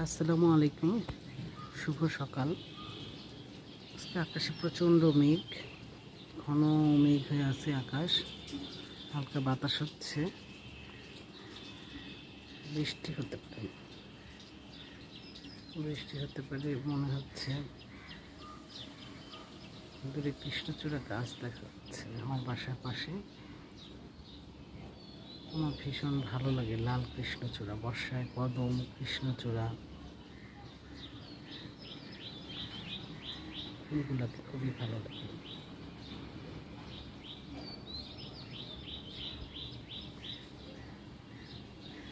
আসসালামু আলাইকুম, শুভ সকাল। আজকে আকাশে প্রচণ্ড মেঘ, ঘন মেঘ হয়ে আছে আকাশ, হালকা বাতাস হচ্ছে, বৃষ্টি হতে পারে মনে হচ্ছে। দূরে কৃষ্ণচূড়া গাছ দেখা যাচ্ছে আমার বাসার পাশে। আমার ভীষণ ভালো লাগে লাল কৃষ্ণচূড়া, বর্ষায় কদম, কৃষ্ণচূড়া ফুলগুলোকে খুবই ভালো লাগে।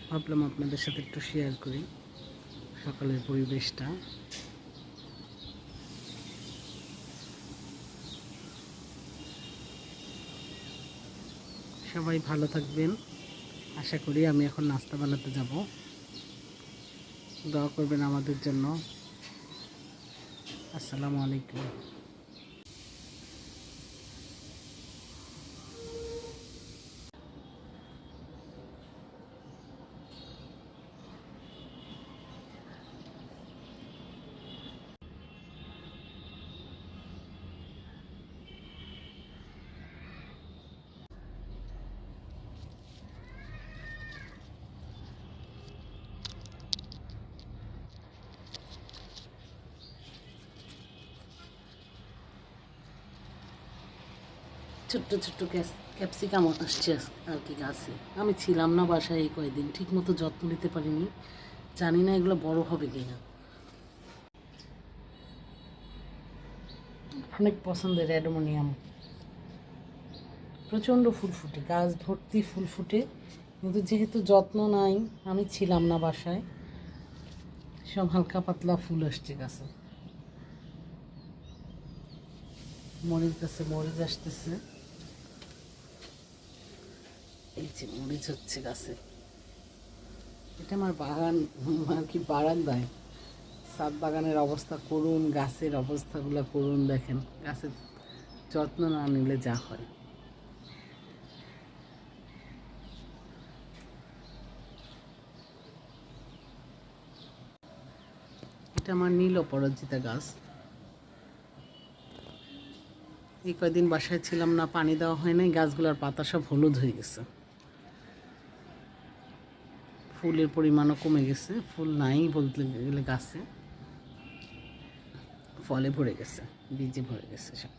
ভাবলাম আপনাদের সাথে একটু শেয়ার করি সকালের পরিবেশটা। সবাই ভালো থাকবেন আশা করি। আমি এখন নাস্তা বানাতে যাব, দোয়া করবেন আমাদের জন্য। আসসালামু আলাইকুম। ছোট্ট ছোট্ট ক্যাপসিকাম আসছে আর কি গাছে। আমি ছিলাম না বাসায় এই কয়েকদিন, ঠিক মতো যত্ন নিতে পারিনি, জানি না এগুলো বড় হবে কিনা। অনেক পছন্দের অ্যাডোমোনিয়াম, প্রচণ্ড ফুল ফুটে, গাছ ভর্তি ফুল ফুটে, কিন্তু যেহেতু যত্ন নাই, আমি ছিলাম না বাসায়, সব হালকা পাতলা ফুল আসছে গাছে। মরিচ গাছে মরিচ আসতেছে, এই যে মরিচ হচ্ছে গাছে। এটা আমার বাগান আর কি, বারান্দায়। ছাদ বাগানের অবস্থা করুন, গাছের অবস্থাগুলো করুন, দেখেন গাছের যত্ন না নিলে যা হয়। এটা আমার নীল অপরাজিতা গাছ। এই কয়দিন বাসায় ছিলাম না, পানি দেওয়া হয় নাই, গাছগুলোর পাতা সব হলুদ হয়ে গেছে, ফুলের পরিমাণও কমে গেছে, ফুল নাই বলতে গেলে গাছে, ফলে ভরে গেছে, বীজে ভরে গেছে সব।